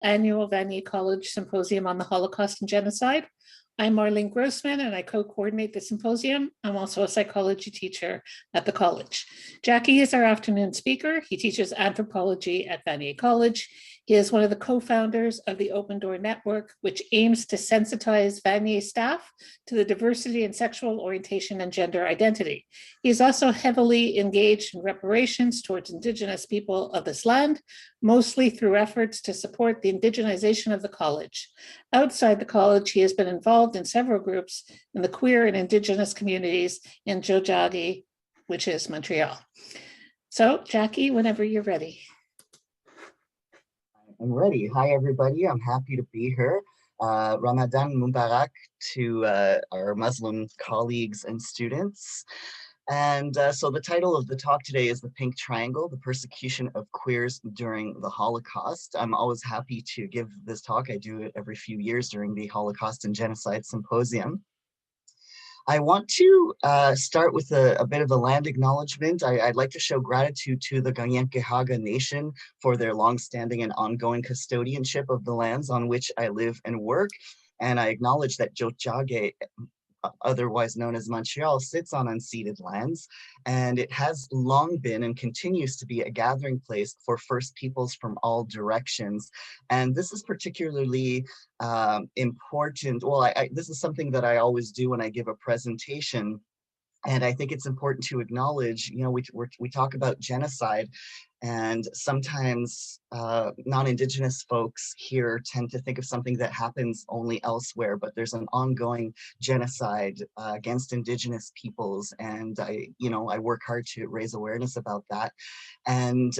annual Vanier College Symposium on the Holocaust and Genocide. I'm Marlene Grossman and I co-coordinate the symposium. I'm also a psychology teacher at the college. Jacky is our afternoon speaker. He teaches anthropology at Vanier College. He is one of the co-founders of the Open Door Network, which aims to sensitize Vanier staff to the diversity in sexual orientation and gender identity. He is also heavily engaged in reparations towards Indigenous people of this land, mostly through efforts to support the Indigenization of the college. Outside the college, he has been involved in several groups in the queer and Indigenous communities in Tioh'tia, which is Montreal. So, Jacky, whenever you're ready. I'm ready. Hi, everybody. I'm happy to be here. Ramadan Mubarak to our Muslim colleagues and students. And so the title of the talk today is The Pink Triangle, the Persecution of Queers During the Holocaust. I'm always happy to give this talk. I do it every few years during the Holocaust and Genocide Symposium. I want to start with a bit of a land acknowledgement. I'd like to show gratitude to the Kanien'kehá:ka Nation for their longstanding and ongoing custodianship of the lands on which I live and work. And I acknowledge that Tioh'tia, otherwise known as Montreal, sits on unceded lands, and it has long been and continues to be a gathering place for First Peoples from all directions. And this is particularly important. Well, this is something that I always do when I give a presentation. And I think it's important to acknowledge, you know, we talk about genocide, and sometimes non-Indigenous folks here tend to think of something that happens only elsewhere, but there's an ongoing genocide against Indigenous peoples. And I work hard to raise awareness about that. And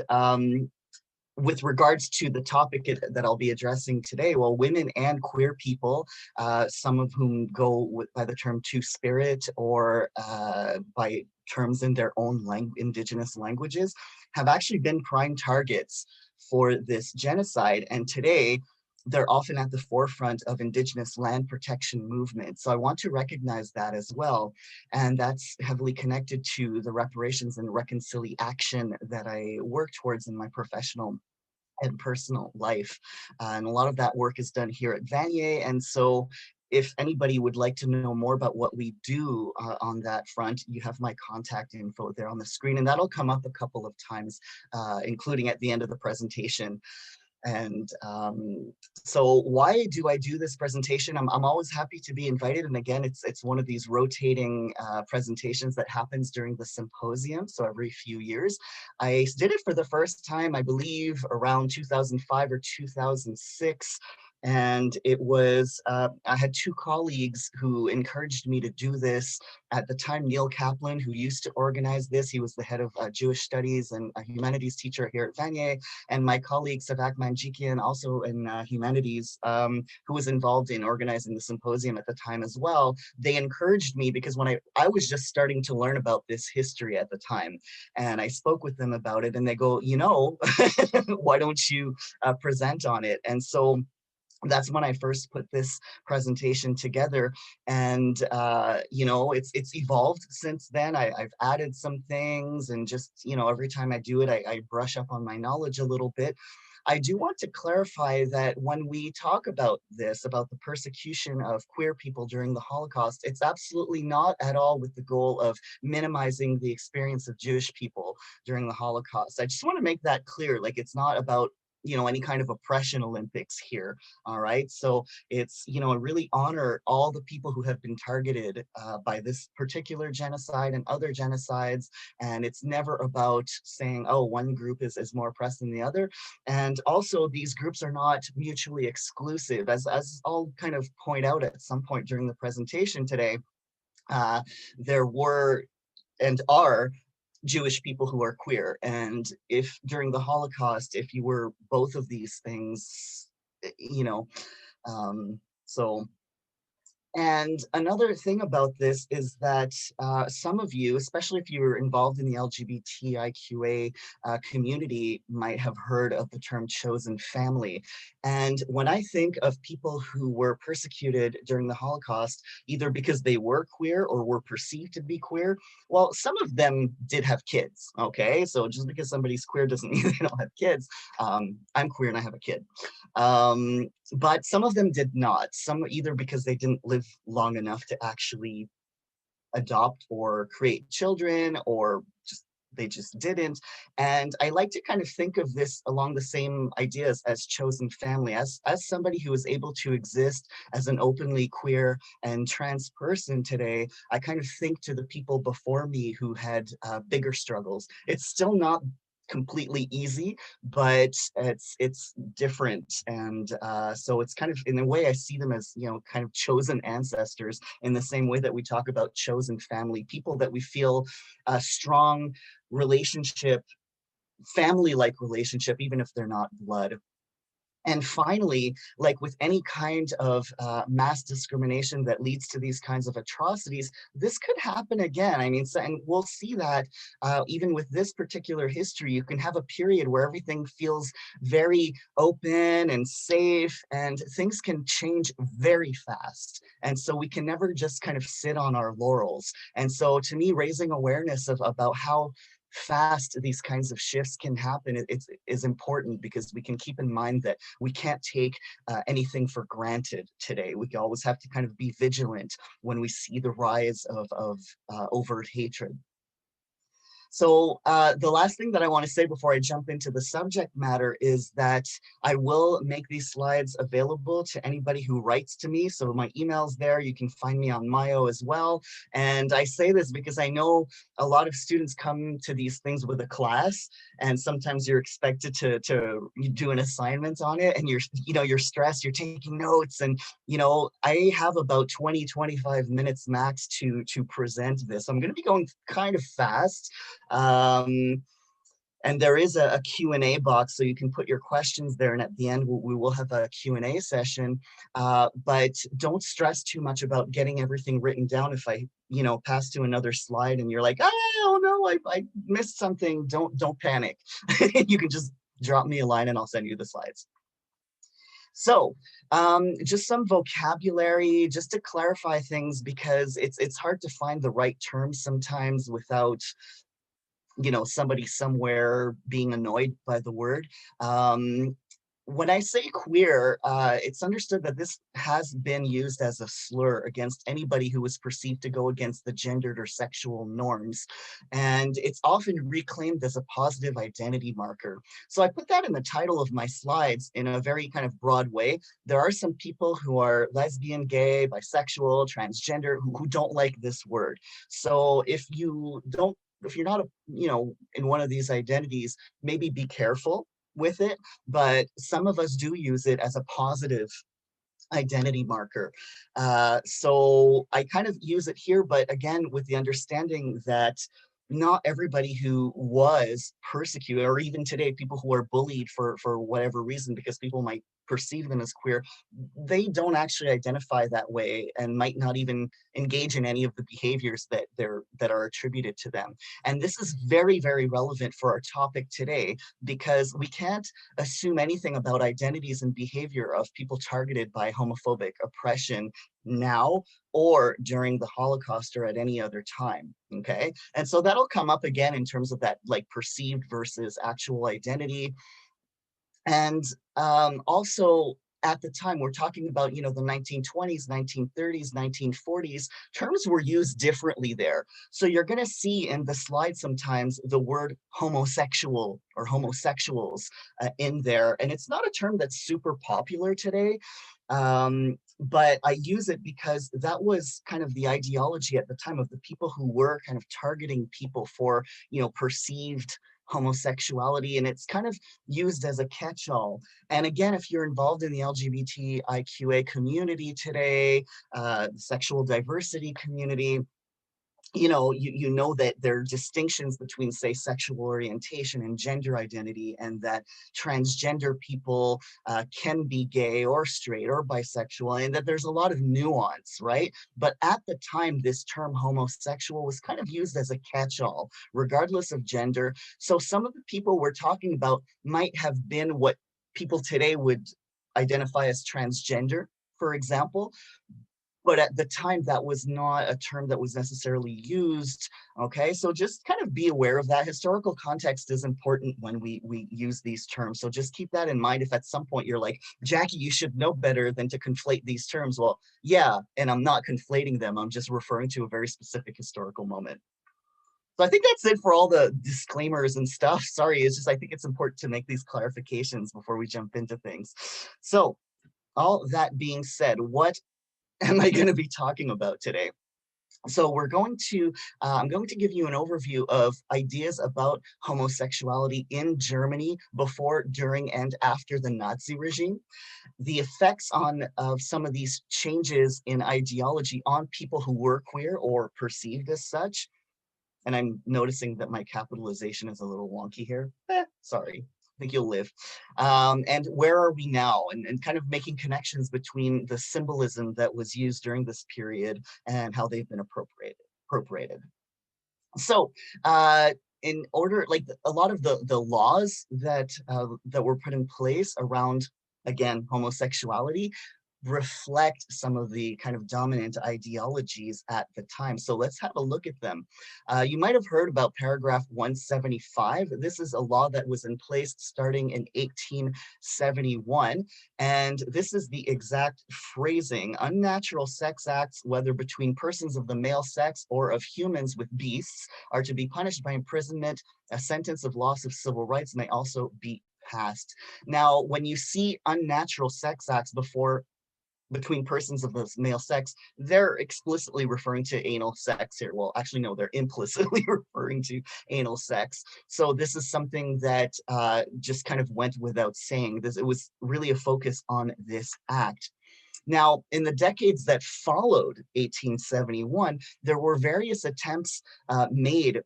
with regards to the topic that I'll be addressing today, well, women and queer people, some of whom go by the term two-spirit or by terms in their own Indigenous languages, have actually been prime targets for this genocide. And today, they're often at the forefront of Indigenous land protection movements. So I want to recognize that as well. And that's heavily connected to the reparations and reconciliation that I work towards in my professional and personal life. And a lot of that work is done here at Vanier. And so if anybody would like to know more about what we do on that front, you have my contact info there on the screen, and that'll come up a couple of times, including at the end of the presentation. And so why do I do this presentation? I'm always happy to be invited. And again, it's one of these rotating presentations that happens during the symposium. So every few years, I did it for the first time, I believe around 2005 or 2006. And it was, I had two colleagues who encouraged me to do this. At the time, Neil Kaplan, who used to organize this, he was the head of Jewish studies and a humanities teacher here at Vanier, and my colleague Savak Manjikian, also in humanities, who was involved in organizing the symposium at the time as well. They encouraged me because when I was just starting to learn about this history at the time, and I spoke with them about it, and they go, you know, why don't you present on it? And so that's when I first put this presentation together. And, you know, it's evolved since then. I've added some things, and just, you know, every time I do it, I brush up on my knowledge a little bit. I do want to clarify that when we talk about this, about the persecution of queer people during the Holocaust, it's absolutely not at all with the goal of minimizing the experience of Jewish people during the Holocaust. I just want to make that clear. Like, it's not about, you know, any kind of oppression Olympics here. All right. So it's, you know, really honor all the people who have been targeted by this particular genocide and other genocides. And it's never about saying, oh, one group is more oppressed than the other. And also these groups are not mutually exclusive. As I'll kind of point out at some point during the presentation today, there were and are Jewish people who are queer. And if during the Holocaust, if you were both of these things, you know, so And another thing about this is that some of you, especially if you were involved in the LGBTIQA community, might have heard of the term chosen family. And when I think of people who were persecuted during the Holocaust, either because they were queer or were perceived to be queer, well, some of them did have kids, okay? So just because somebody's queer doesn't mean they don't have kids. I'm queer and I have a kid. But some of them did not, some either because they didn't live long enough to actually adopt or create children, or just they just didn't. And I like to kind of think of this along the same ideas as chosen family, as somebody who is able to exist as an openly queer and trans person today. I kind of think to the people before me who had bigger struggles. It's still not completely easy, but it's different. And so it's kind of, in a way, I see them as, you know, kind of chosen ancestors, in the same way that we talk about chosen family, people that we feel a strong relationship, family-like relationship, even if they're not blood. And finally, like with any kind of mass discrimination that leads to these kinds of atrocities, this could happen again. I mean, so, and we'll see that even with this particular history, you can have a period where everything feels very open and safe, and things can change very fast. And so we can never just kind of sit on our laurels. And so to me, raising awareness about how fast these kinds of shifts can happen is important, because we can keep in mind that we can't take anything for granted today. We always have to kind of be vigilant when we see the rise of overt hatred. So the last thing that I want to say before I jump into the subject matter is that I will make these slides available to anybody who writes to me. So my email's there. You can find me on Myo as well. And I say this because I know a lot of students come to these things with a class, and sometimes you're expected to do an assignment on it, and you're stressed, you're taking notes, and I have about 20-25 minutes max to present this. I'm going to be going kind of fast. And there is a Q&A box, so you can put your questions there, and at the end we will have a Q&A session. But don't stress too much about getting everything written down. If I pass to another slide and you're like, oh no, I missed something, don't panic. You can just drop me a line and I'll send you the slides. So just some vocabulary, just to clarify things, because it's hard to find the right terms sometimes without somebody somewhere being annoyed by the word. When I say queer, it's understood that this has been used as a slur against anybody who was perceived to go against the gendered or sexual norms. And it's often reclaimed as a positive identity marker. So I put that in the title of my slides in a very kind of broad way. There are some people who are lesbian, gay, bisexual, transgender, who don't like this word. So if you're not, in one of these identities, maybe be careful with it, but some of us do use it as a positive identity marker. So I kind of use it here, but again, with the understanding that not everybody who was persecuted, or even today, people who are bullied for whatever reason, because people might perceive them as queer, they don't actually identify that way and might not even engage in any of the behaviors that are attributed to them. And this is very, very relevant for our topic today, because we can't assume anything about identities and behavior of people targeted by homophobic oppression now or during the Holocaust or at any other time, okay? And so that'll come up again in terms of that like perceived versus actual identity. And also at the time, we're talking about, the 1920s, 1930s, 1940s, terms were used differently there. So you're going to see in the slide sometimes the word homosexual or homosexuals in there. And it's not a term that's super popular today. But I use it because that was kind of the ideology at the time of the people who were kind of targeting people for, perceived homosexuality, and it's kind of used as a catch-all. And again, if you're involved in the LGBTIQA community today, sexual diversity community, you know that there are distinctions between, say, sexual orientation and gender identity, and that transgender people can be gay or straight or bisexual, and that there's a lot of nuance, right? But at the time, this term homosexual was kind of used as a catch-all, regardless of gender. So some of the people we're talking about might have been what people today would identify as transgender, for example, but at the time that was not a term that was necessarily used. Okay, so just kind of be aware of that. Historical context is important when we use these terms, so just keep that in mind. If at some point you're like, Jackie, you should know better than to conflate these terms, well, yeah, and I'm not conflating them, I'm just referring to a very specific historical moment. So I think that's it for all the disclaimers and stuff. Sorry, it's just I think it's important to make these clarifications before we jump into things. So all that being said, what am I going to be talking about today? So I'm going to give you an overview of ideas about homosexuality in Germany before, during, and after the Nazi regime, the effects of some of these changes in ideology on people who were queer or perceived as such. And I'm noticing that my capitalization is a little wonky here. Sorry. I think you'll live. And where are we now? And kind of making connections between the symbolism that was used during this period and how they've been appropriated. So in order, like a lot of the laws that were put in place around, again, homosexuality reflect some of the kind of dominant ideologies at the time. So let's have a look at them. You might have heard about paragraph 175. This is a law that was in place starting in 1871. And this is the exact phrasing: unnatural sex acts, whether between persons of the male sex or of humans with beasts, are to be punished by imprisonment. A sentence of loss of civil rights may also be passed. Now, when you see unnatural sex acts between persons of the male sex, they're explicitly referring to anal sex here. Well, actually, no, they're implicitly referring to anal sex. So this is something that just kind of went without saying. It was really a focus on this act. Now, in the decades that followed 1871, there were various attempts made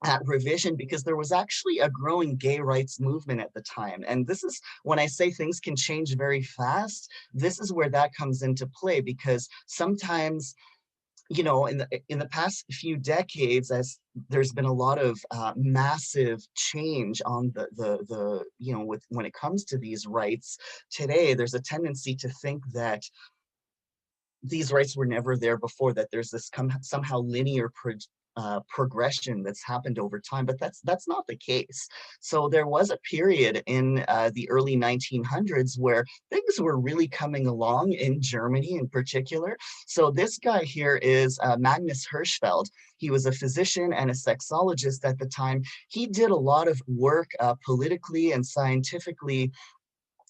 at revision, because there was actually a growing gay rights movement at the time. And this is when I say things can change very fast, this is where that comes into play, because sometimes, in the past few decades, as there's been a lot of massive change on the with when it comes to these rights today, there's a tendency to think that these rights were never there before, that there's this somehow linear progression that's happened over time, but that's not the case. So there was a period in the early 1900s where things were really coming along in Germany in particular. So this guy here is Magnus Hirschfeld. He was a physician and a sexologist at the time. He did a lot of work politically and scientifically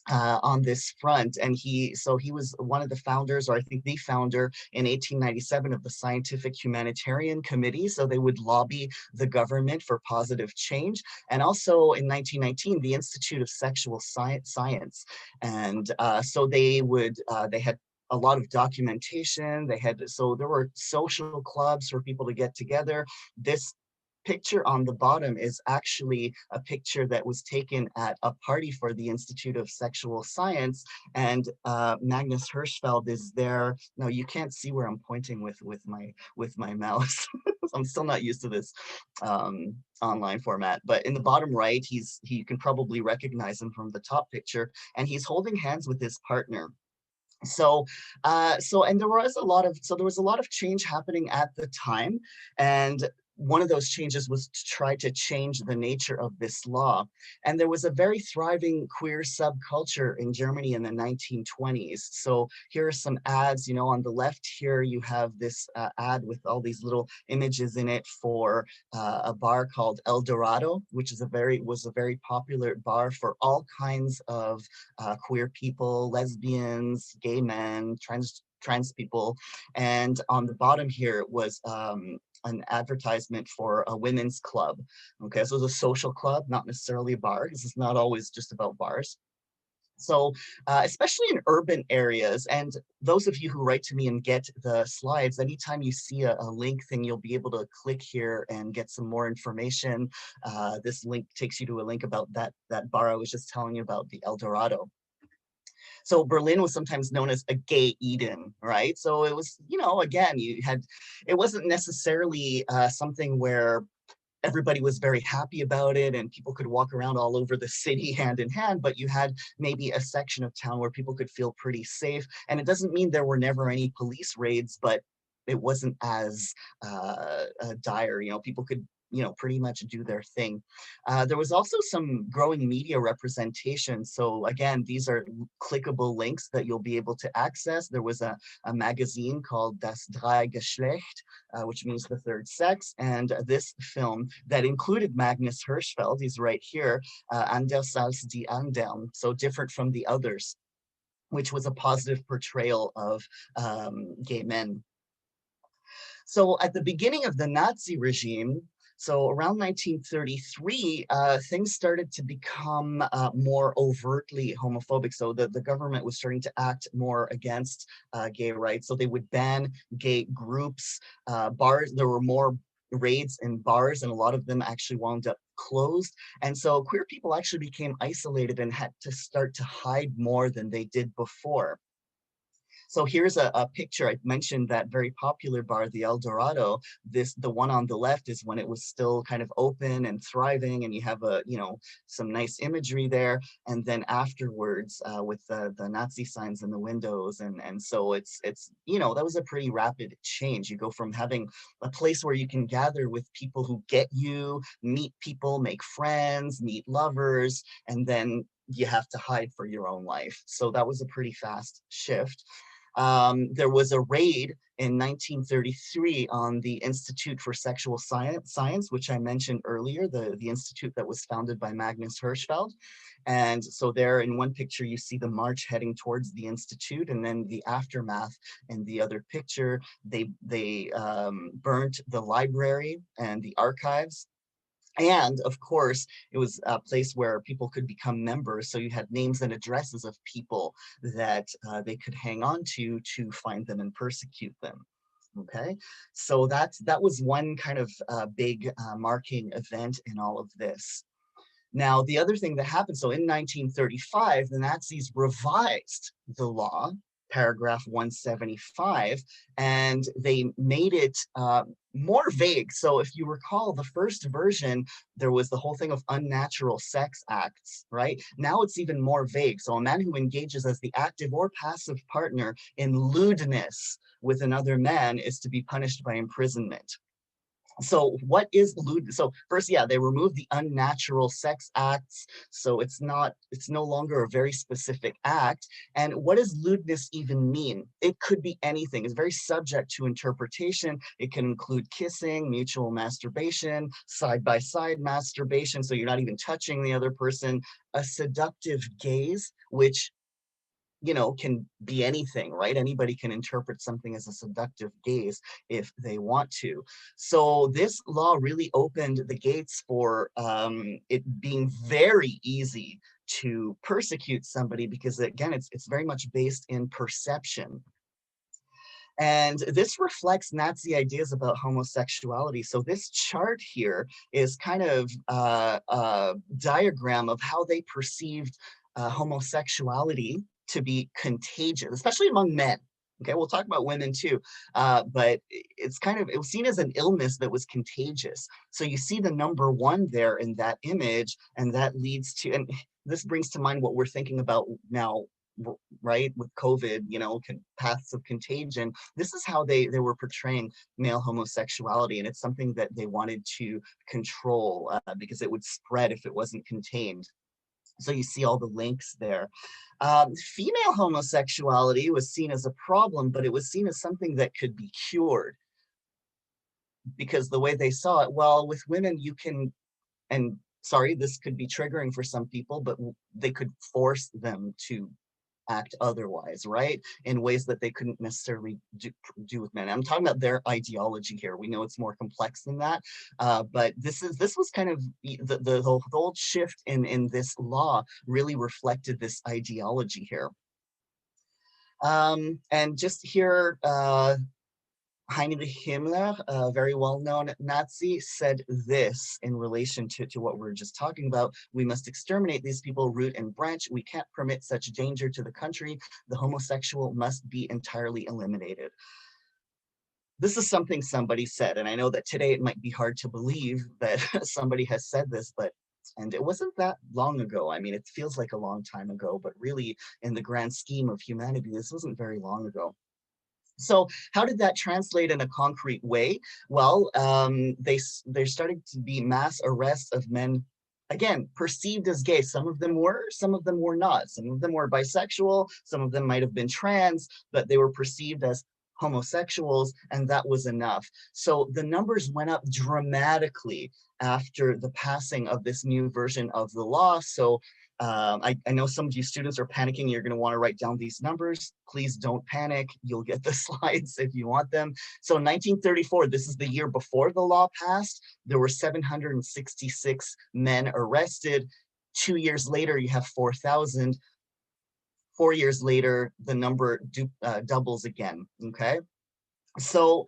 on this front. And he was one of the founders, or I think the founder, in 1897 of the Scientific Humanitarian Committee. So they would lobby the government for positive change. And also in 1919, the Institute of Sexual Science. And so they had a lot of documentation. So there were social clubs for people to get together. This picture on the bottom is actually a picture that was taken at a party for the Institute of Sexual Science, and Magnus Hirschfeld is there. Now you can't see where I'm pointing with my mouse. I'm still not used to this online format, but in the bottom right, you can probably recognize him from the top picture, and he's holding hands with his partner. And there was a lot of change happening at the time, and one of those changes was to try to change the nature of this law. And there was a very thriving queer subculture in Germany in the 1920s. So here are some ads. On the left here, you have this ad with all these little images in it for a bar called El Dorado, which was a very popular bar for all kinds of queer people, lesbians, gay men, trans people. And on the bottom here was an advertisement for a women's club. Okay, so it's a social club, not necessarily a bar. This is not always just about bars. So especially in urban areas, and those of you who write to me and get the slides, anytime you see a link thing, you'll be able to click here and get some more information. This link takes you to a link about that bar I was just telling you about, the El Dorado. So Berlin was sometimes known as a gay Eden, right? So it was, you know, again, it wasn't necessarily something where everybody was very happy about it and people could walk around all over the city hand in hand, but you had maybe a section of town where people could feel pretty safe. And it doesn't mean there were never any police raids, but it wasn't as dire. You know, people could, you know, pretty much do their thing. There was also some growing media representation. So again, these are clickable links that you'll be able to access. There was a magazine called Das Drei Geschlecht, which means the third sex. And this film that included Magnus Hirschfeld, he's right here, Anders als die anderen, so different from the others, which was a positive portrayal of gay men. So at the beginning of the Nazi regime, so around 1933, things started to become more overtly homophobic. So the government was starting to act more against gay rights. So they would ban gay groups, bars. There were more raids in bars, and a lot of them actually wound up closed. And so queer people actually became isolated and had to start to hide more than they did before. So here's a picture. I mentioned that very popular bar, the El Dorado. The one on the left is when it was still kind of open and thriving, and you have some nice imagery there. And then afterwards, with the Nazi signs in the windows, and so it's that was a pretty rapid change. You go from having a place where you can gather with people who get you, meet people, make friends, meet lovers, and then you have to hide for your own life. So that was a pretty fast shift. There was a raid in 1933 on the Institute for Sexual Science, which I mentioned earlier, the institute that was founded by Magnus Hirschfeld. And so there in one picture, you see the march heading towards the institute, and then the aftermath in the other picture, they burnt the library and the archives. And of course, it was a place where people could become members. So you had names and addresses of people that they could hang on to find them and persecute them. Okay, so that was one kind of big marking event in all of this. Now, the other thing that happened, so in 1935, the Nazis revised the law, paragraph 175, and they made it more vague. So if you recall the first version, there was the whole thing of unnatural sex acts, right? Now it's even more vague. So a man who engages as the active or passive partner in lewdness with another man is to be punished by imprisonment. So what is lewd? So first, yeah, they removed the unnatural sex acts. So it's no longer a very specific act. And what does lewdness even mean? It could be anything. It's very subject to interpretation. It can include kissing, mutual masturbation, side-by-side masturbation. So you're not even touching the other person. A seductive gaze, which can be anything, right? Anybody can interpret something as a seductive gaze if they want to. So this law really opened the gates for it being very easy to persecute somebody, because again, it's very much based in perception. And this reflects Nazi ideas about homosexuality. So this chart here is kind of a diagram of how they perceived homosexuality to be contagious, especially among men. Okay, we'll talk about women too, but it was seen as an illness that was contagious. So you see the number 1 there in that image, and that leads to, and this brings to mind what we're thinking about now, right, with COVID, paths of contagion. This is how they were portraying male homosexuality, and it's something that they wanted to control because it would spread if it wasn't contained. So you see all the links there. Female homosexuality was seen as a problem, but it was seen as something that could be cured, because the way they saw it, well, with women you can, and sorry, this could be triggering for some people, but they could force them to act otherwise, right? In ways that they couldn't necessarily do with men. I'm talking about their ideology here. We know it's more complex than that, but this was kind of the whole shift in this law really reflected this ideology here. And just here, Heinrich Himmler, a very well-known Nazi, said this in relation to what we we're just talking about. We must exterminate these people root and branch. We can't permit such danger to the country. The homosexual must be entirely eliminated. This is something somebody said, and I know that today it might be hard to believe that somebody has said this, and it wasn't that long ago. I mean, it feels like a long time ago, but really in the grand scheme of humanity, this wasn't very long ago. So how did that translate in a concrete way? Well, there started to be mass arrests of men, again, perceived as gay. Some of them were not. Some of them were bisexual, some of them might have been trans, but they were perceived as homosexuals, and that was enough. So the numbers went up dramatically after the passing of this new version of the law. So I know some of you students are panicking. You're going to want to write down these numbers. Please don't panic. You'll get the slides if you want them. So 1934, this is the year before the law passed, there were 766 men arrested. 2 years later, you have 4,000. 4 years later, the number doubles again, okay? So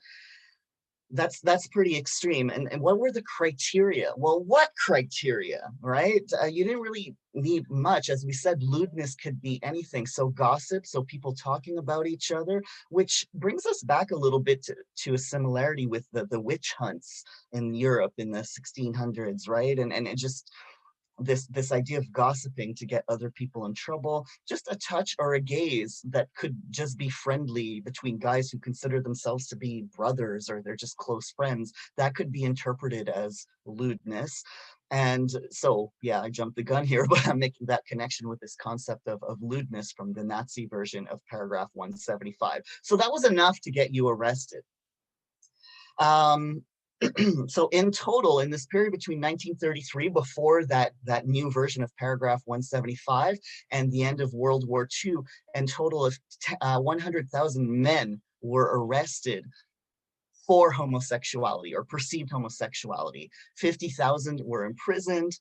that's pretty extreme. And what were the criteria? Well, what criteria, right? You didn't really need much. As we said, lewdness could be anything. So gossip, so people talking about each other, which brings us back a little bit to a similarity with the witch hunts in Europe in the 1600s, right? And it just, this idea of gossiping to get other people in trouble, just a touch or a gaze that could just be friendly between guys who consider themselves to be brothers or they're just close friends, that could be interpreted as lewdness. And so, yeah, I jumped the gun here, but I'm making that connection with this concept of lewdness from the Nazi version of paragraph 175. So that was enough to get you arrested. So in total, in this period between 1933, before that new version of paragraph 175, and the end of World War II, a total of 100,000 men were arrested for homosexuality or perceived homosexuality. 50,000 were imprisoned.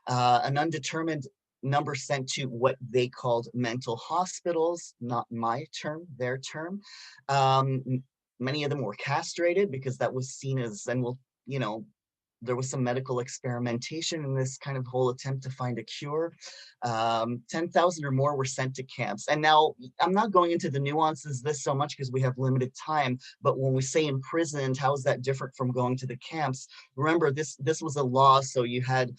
An undetermined number sent to what they called mental hospitals, not my term, their term. Many of them were castrated because that was seen as, and there was some medical experimentation in this kind of whole attempt to find a cure. 10,000 or more were sent to camps. And now I'm not going into the nuances of this so much because we have limited time, but when we say imprisoned, how is that different from going to the camps? Remember, this was a law, so you had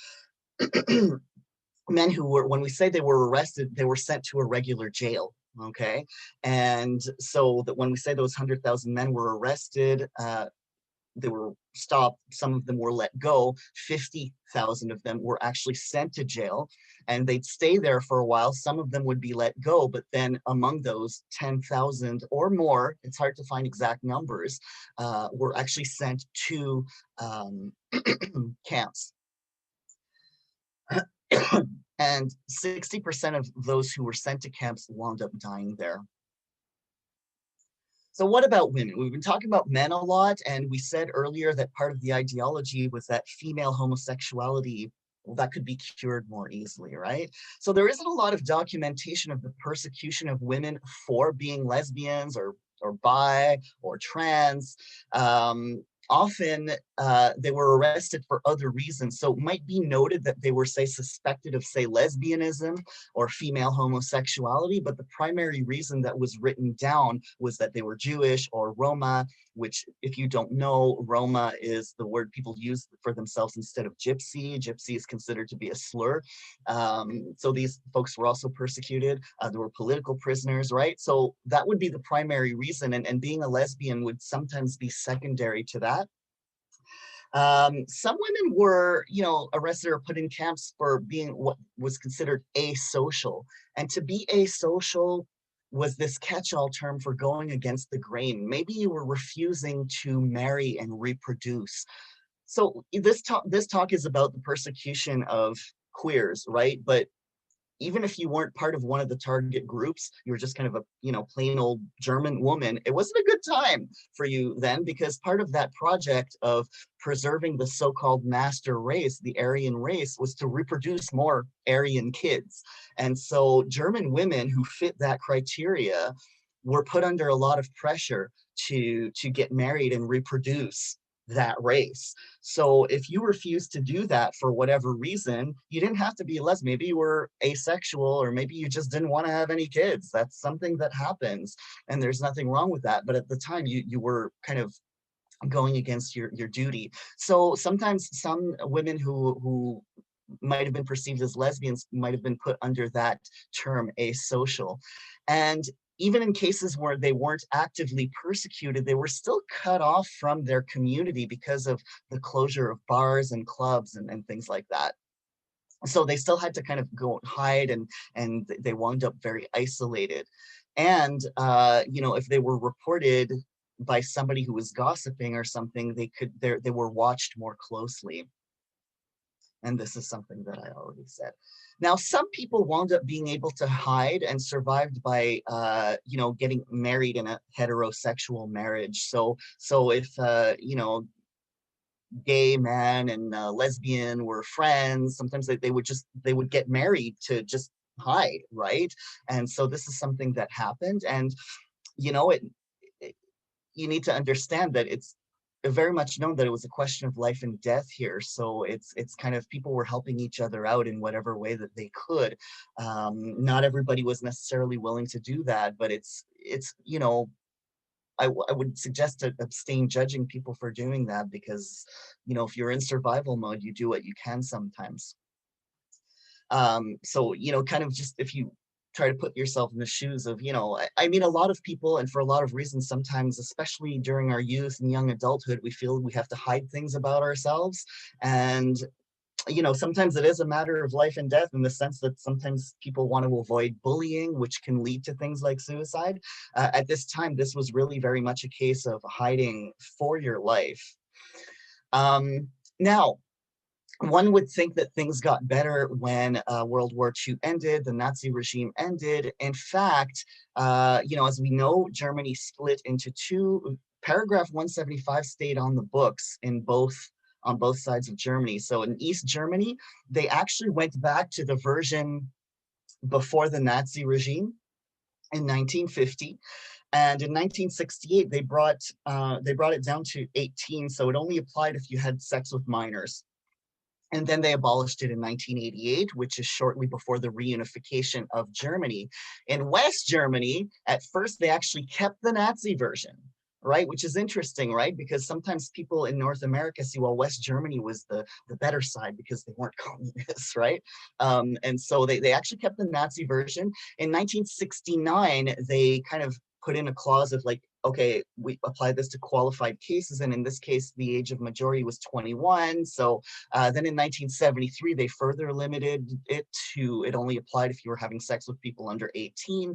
men who were, when we say they were arrested, they were sent to a regular jail. Okay, and so that when we say those 100,000 men were arrested, they were stopped, some of them were let go, 50,000 of them were actually sent to jail, and they'd stay there for a while. Some of them would be let go, but then among those 10,000 or more, it's hard to find exact numbers, were actually sent to camps. And 60% of those who were sent to camps wound up dying there. So what about women? We've been talking about men a lot, and we said earlier that part of the ideology was that female homosexuality, well, that could be cured more easily, right? So there isn't a lot of documentation of the persecution of women for being lesbians or bi or trans. Often they were arrested for other reasons. So it might be noted that they were, say, suspected of, say, lesbianism or female homosexuality, but the primary reason that was written down was that they were Jewish or Roma, which, if you don't know, Roma is the word people use for themselves instead of gypsy. Gypsy is considered to be a slur. So these folks were also persecuted. There were political prisoners, right? So that would be the primary reason, and being a lesbian would sometimes be secondary to that. Some women were, arrested or put in camps for being what was considered asocial. And to be asocial was this catch-all term for going against the grain. Maybe you were refusing to marry and reproduce. So this talk is about the persecution of queers, right? But even if you weren't part of one of the target groups, you were just kind of a, you know, plain old German woman, it wasn't a good time for you then, because part of that project of preserving the so-called master race, the Aryan race, was to reproduce more Aryan kids. And so German women who fit that criteria were put under a lot of pressure to get married and reproduce that race. So if you refused to do that for whatever reason, you didn't have to be a lesbian. Maybe you were asexual, or maybe you just didn't want to have any kids. That's something that happens, and there's nothing wrong with that. But at the time, you were kind of going against your duty. So sometimes some women who might have been perceived as lesbians might have been put under that term, asocial. And even in cases where they weren't actively persecuted, they were still cut off from their community because of the closure of bars and clubs and things like that. So they still had to kind of go hide, and they wound up very isolated. And you know, if they were reported by somebody who was gossiping or something, they were watched more closely. And this is something that I already said. Now, some people wound up being able to hide and survived by, you know, getting married in a heterosexual marriage. So if, you know, gay man and lesbian were friends, sometimes they would get married to just hide, right? And so this is something that happened. And, you know, you need to understand that it's very much known that it was a question of life and death here. So it's kind of, people were helping each other out in whatever way that they could. Not everybody was necessarily willing to do that, but it's you know, I would suggest to abstain judging people for doing that, because, you know, if you're in survival mode, you do what you can sometimes. So, you know, kind of just, if you try to put yourself in the shoes of, you know, I mean, a lot of people, and for a lot of reasons, sometimes, especially during our youth and young adulthood, we feel we have to hide things about ourselves. And, you know, sometimes it is a matter of life and death, in the sense that sometimes people want to avoid bullying, which can lead to things like suicide. At this time, this was really very much a case of hiding for your life. Now, one would think that things got better when World War II ended, the Nazi regime ended. In fact, you know, as we know, Germany split into two. Paragraph 175 stayed on the books on both sides of Germany. So in East Germany, they actually went back to the version before the Nazi regime in 1950. And in 1968, they brought it down to 18. So it only applied if you had sex with minors. And then they abolished it in 1988, which is shortly before the reunification of Germany. In West Germany, at first, they actually kept the Nazi version, right? Which is interesting, right? Because sometimes people in North America see, well, West Germany was the better side because they weren't communists, right? And so they actually kept the Nazi version. In 1969, they kind of put in a clause of like, okay, we apply this to qualified cases. And in this case, the age of majority was 21. So then in 1973, they further limited it to, it only applied if you were having sex with people under 18.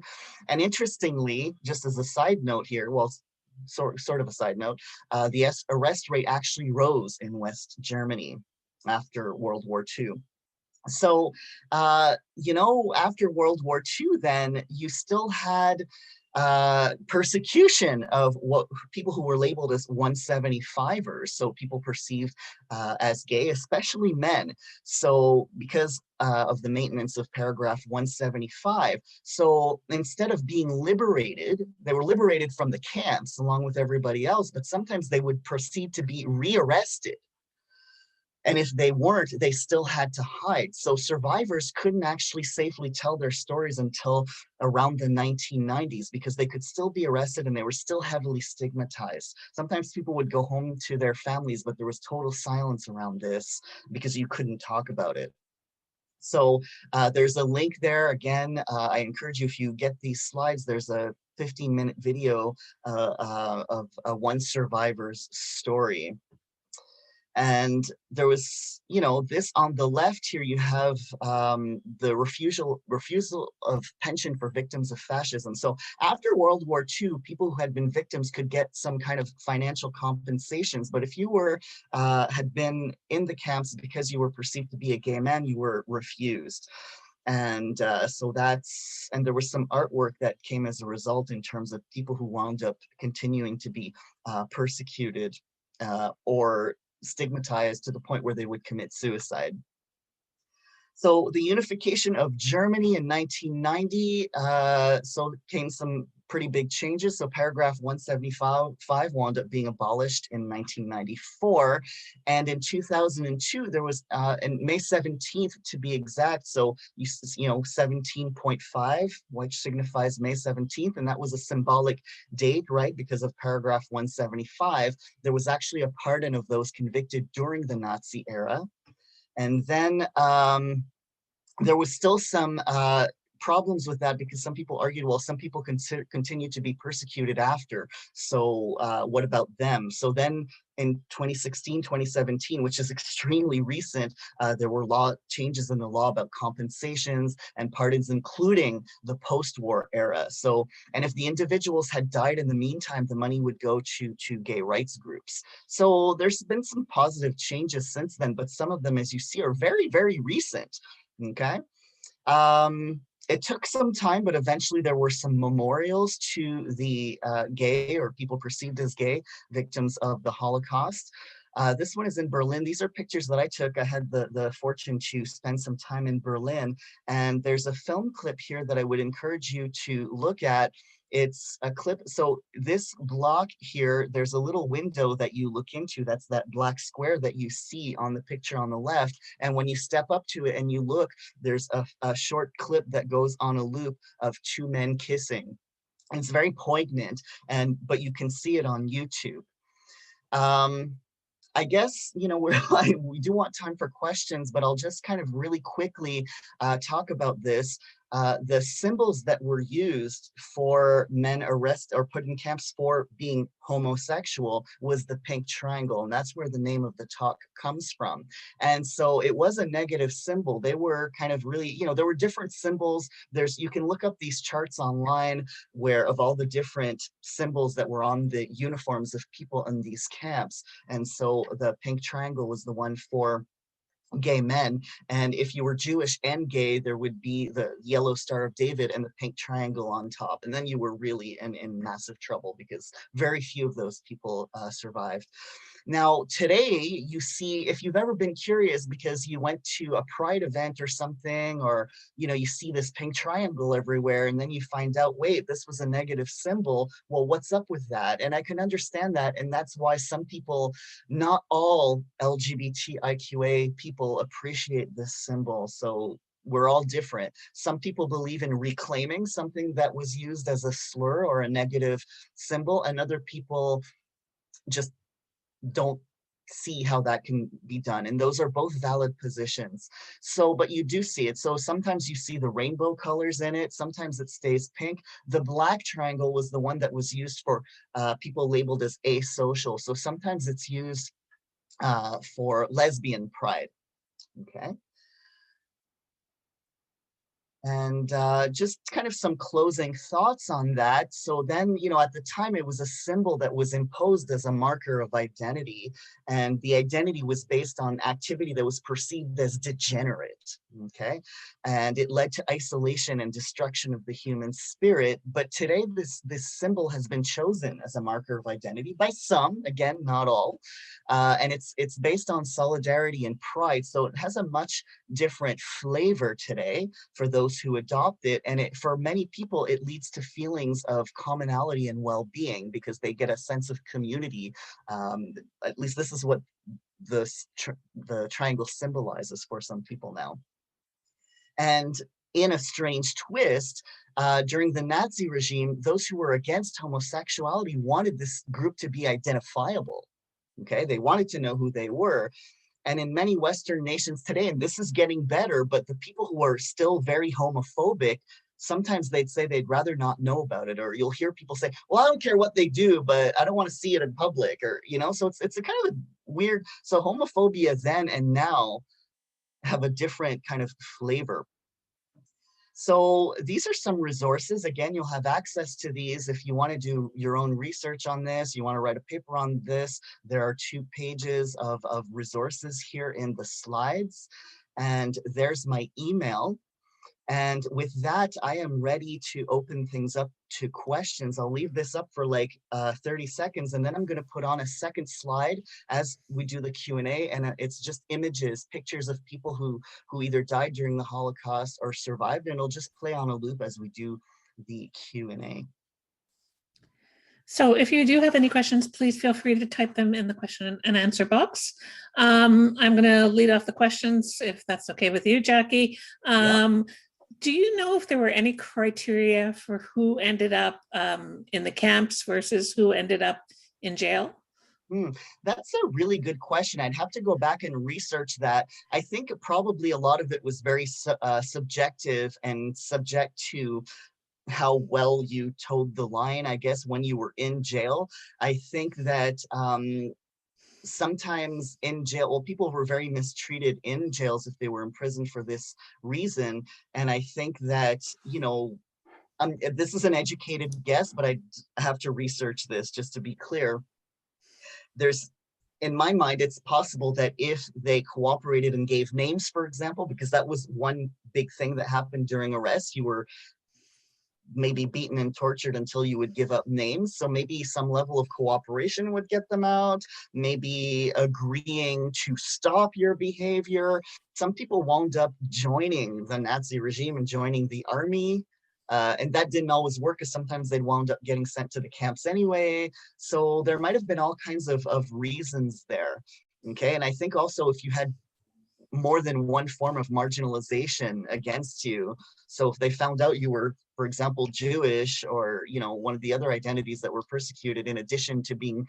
And interestingly, just as a side note here, well, sort of a side note, the arrest rate actually rose in West Germany after World War II. So, you know, after World War II, then you still had persecution of what people who were labeled as 175ers, so people perceived as gay, especially men. So because of the maintenance of paragraph 175, so instead of being liberated, they were liberated from the camps along with everybody else, but sometimes they would proceed to be rearrested. And if they weren't, they still had to hide. So survivors couldn't actually safely tell their stories until around the 1990s, because they could still be arrested and they were still heavily stigmatized. Sometimes people would go home to their families, but there was total silence around this because you couldn't talk about it. So there's a link there. Again, I encourage you, if you get these slides, there's a 15-minute video of one survivor's story. And there was, you know, this on the left here, you have the refusal of pension for victims of fascism. So after World War II, people who had been victims could get some kind of financial compensations. But if you were had been in the camps because you were perceived to be a gay man, you were refused. And and there was some artwork that came as a result in terms of people who wound up continuing to be persecuted or stigmatized to the point where they would commit suicide. So the unification of Germany in 1990, so came some pretty big changes. So paragraph 175 wound up being abolished in 1994. And in 2002, there was, in May 17th to be exact, so you know, 17.5, which signifies May 17th, and that was a symbolic date, right? Because of paragraph 175, there was actually a pardon of those convicted during the Nazi era. And then there was still some problems with that because some people argued, well, some people continue to be persecuted after. So what about them? So then in 2016, 2017, which is extremely recent, there were law changes in the law about compensations and pardons, including the post-war era. So, and if the individuals had died in the meantime, the money would go to gay rights groups. So there's been some positive changes since then, but some of them, as you see, are very, very recent. Okay. It took some time, but eventually there were some memorials to the gay or people perceived as gay victims of the Holocaust. This one is in Berlin. These are pictures that I took. I had the fortune to spend some time in Berlin, and there's a film clip here that I would encourage you to look at. It's a clip. So this block here, there's a little window that you look into. That's that black square that you see on the picture on the left. And when you step up to it and you look, there's a short clip that goes on a loop of two men kissing. And it's very poignant, but you can see it on YouTube. I guess, you know, we do want time for questions, but I'll just kind of really quickly talk about this. The symbols that were used for men arrested or put in camps for being homosexual was the pink triangle, and that's where the name of the talk comes from. And so it was a negative symbol. They were kind of really, you know, there were different symbols. You can look up these charts online where of all the different symbols that were on the uniforms of people in these camps. And so the pink triangle was the one for gay men, and if you were Jewish and gay, there would be the yellow Star of David and the pink triangle on top, and then you were really in massive trouble because very few of those people survived. Now, today, you see, if you've ever been curious because you went to a pride event or something, or, you know, you see this pink triangle everywhere, and then you find out, wait, this was a negative symbol. Well, what's up with that? And I can understand that. And that's why some people, not all LGBTIQA people appreciate this symbol. So we're all different. Some people believe in reclaiming something that was used as a slur or a negative symbol, and other people just don't see how that can be done. And those are both valid positions. So, but you do see it. So sometimes you see the rainbow colors in it. Sometimes it stays pink. The black triangle was the one that was used for people labeled as asocial. So sometimes it's used for lesbian pride. Okay. And just kind of some closing thoughts on that. So then, you know, at the time it was a symbol that was imposed as a marker of identity, and the identity was based on activity that was perceived as degenerate, okay? And it led to isolation and destruction of the human spirit. But today, this symbol has been chosen as a marker of identity by some, again, not all, and it's based on solidarity and pride. So it has a much different flavor today for those who adopt it. And for many people, it leads to feelings of commonality and well-being because they get a sense of community. At least this is what the triangle symbolizes for some people now. And in a strange twist, during the Nazi regime, those who were against homosexuality wanted this group to be identifiable. Okay, they wanted to know who they were. And in many Western nations today, and this is getting better, but the people who are still very homophobic, sometimes they'd say they'd rather not know about it. Or you'll hear people say, well, I don't care what they do, but I don't want to see it in public. Or, you know, so it's a kind of a weird, so homophobia then and now have a different kind of flavor. So these are some resources. Again, you'll have access to these if you want to do your own research on this, you want to write a paper on this. There are 2 pages of resources here in the slides. And there's my email. And with that, I am ready to open things up to questions. I'll leave this up for like 30 seconds, and then I'm going to put on a second slide as we do the Q&A, and it's just images, pictures of people who either died during the Holocaust or survived, and it'll just play on a loop as we do the Q&A. So if you do have any questions, please feel free to type them in the question and answer box. I'm going to lead off the questions, if that's okay with you, Jacky. Do you know if there were any criteria for who ended up in the camps versus who ended up in jail? That's a really good question. I'd have to go back and research that. I think probably a lot of it was very subjective and subject to how well you towed the line, I guess, when you were in jail. I think that sometimes in jail, well, people were very mistreated in jails if they were imprisoned for this reason. And I think that, you know, this is an educated guess, but I have to research this just to be clear. In my mind, it's possible that if they cooperated and gave names, for example, because that was one big thing that happened during arrest, you were maybe beaten and tortured until you would give up names. So maybe some level of cooperation would get them out, maybe agreeing to stop your behavior. Some people wound up joining the Nazi regime and joining the army. And that didn't always work, because sometimes they'd wound up getting sent to the camps anyway. So there might have been all kinds of reasons there. Okay, and I think also if you had more than one form of marginalization against you. So if they found out you were, for example, Jewish, or, you know, one of the other identities that were persecuted in addition to being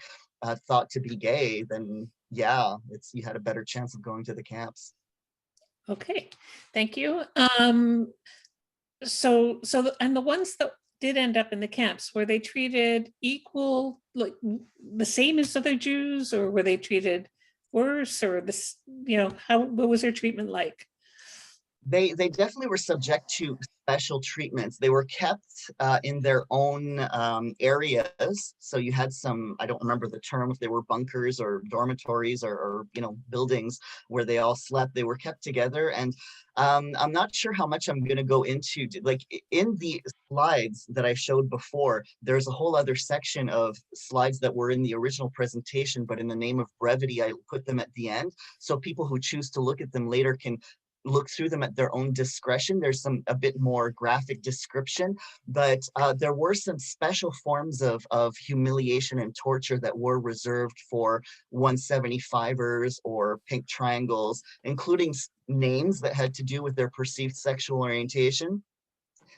thought to be gay, then yeah, you had a better chance of going to the camps. Okay, thank you. So and the ones that did end up in the camps, were they treated equal, like the same as other Jews, or were they treated worse, or this, you know, what was their treatment like? They definitely were subject to special treatments. They were kept in their own areas. So you had some, I don't remember the term, if they were bunkers or dormitories or you know, buildings where they all slept. They were kept together. And I'm not sure how much I'm going to go into, like in the slides that I showed before, there's a whole other section of slides that were in the original presentation, but in the name of brevity, I put them at the end. So people who choose to look at them later can look through them at their own discretion. There's a bit more graphic description, but there were some special forms of humiliation and torture that were reserved for 175ers or pink triangles, including names that had to do with their perceived sexual orientation,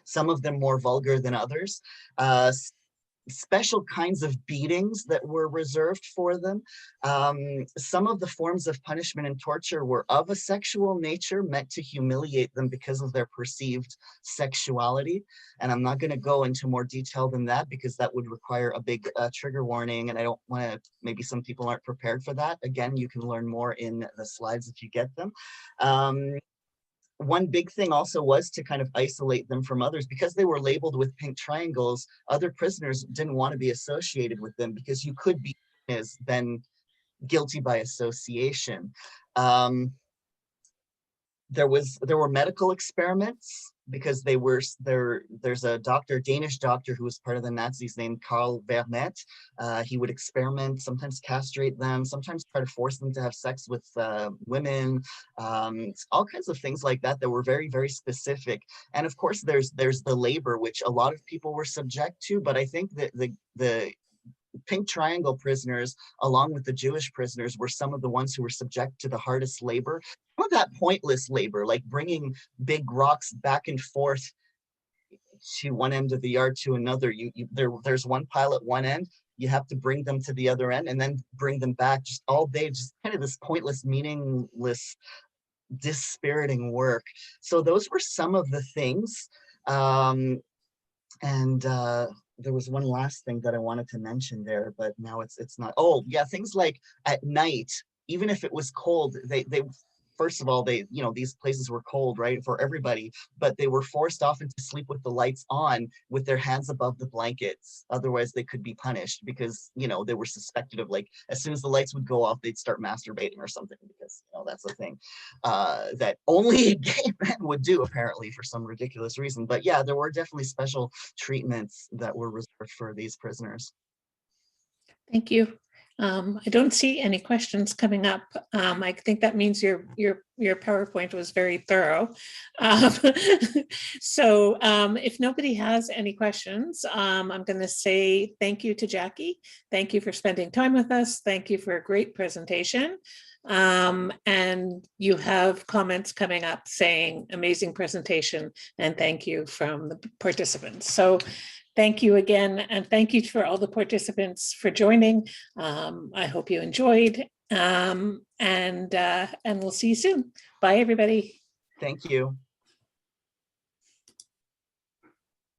some of them more vulgar than others. Special kinds of beatings that were reserved for them. Some of the forms of punishment and torture were of a sexual nature, meant to humiliate them because of their perceived sexuality. And I'm not going to go into more detail than that, because that would require a big trigger warning, and I don't want to, maybe some people aren't prepared for that. Again, you can learn more in the slides if you get them. One big thing also was to kind of isolate them from others, because they were labeled with pink triangles. Other prisoners didn't want to be associated with them, because you could be then guilty by association. There were medical experiments, because there's a Danish doctor who was part of the Nazis named Karl Vernet. He would experiment, sometimes castrate them, sometimes try to force them to have sex with women, all kinds of things like that that were very, very specific. And of course, there's the labor, which a lot of people were subject to, but I think that the pink triangle prisoners, along with the Jewish prisoners, were some of the ones who were subject to the hardest labor. Some of that pointless labor, like bringing big rocks back and forth to one end of the yard to another. There's one pile at one end, you have to bring them to the other end and then bring them back just all day, just kind of this pointless, meaningless, dispiriting work. So those were some of the things. There was one last thing that I wanted to mention there, but now it's not. Oh yeah, things like at night, even if it was cold, they first of all, these places were cold, right, for everybody, but they were forced often to sleep with the lights on with their hands above the blankets. Otherwise, they could be punished because, they were suspected of, like, as soon as the lights would go off, they'd start masturbating or something, because, that's a thing that only gay men would do, apparently, for some ridiculous reason. But yeah, there were definitely special treatments that were reserved for these prisoners. Thank you. I don't see any questions coming up. I think that means your PowerPoint was very thorough. So if nobody has any questions, I'm going to say thank you to Jacky. Thank you for spending time with us. Thank you for a great presentation. And you have comments coming up saying amazing presentation and thank you from the participants. So thank you again, and thank you for all the participants for joining. I hope you enjoyed, and we'll see you soon. Bye, everybody. Thank you.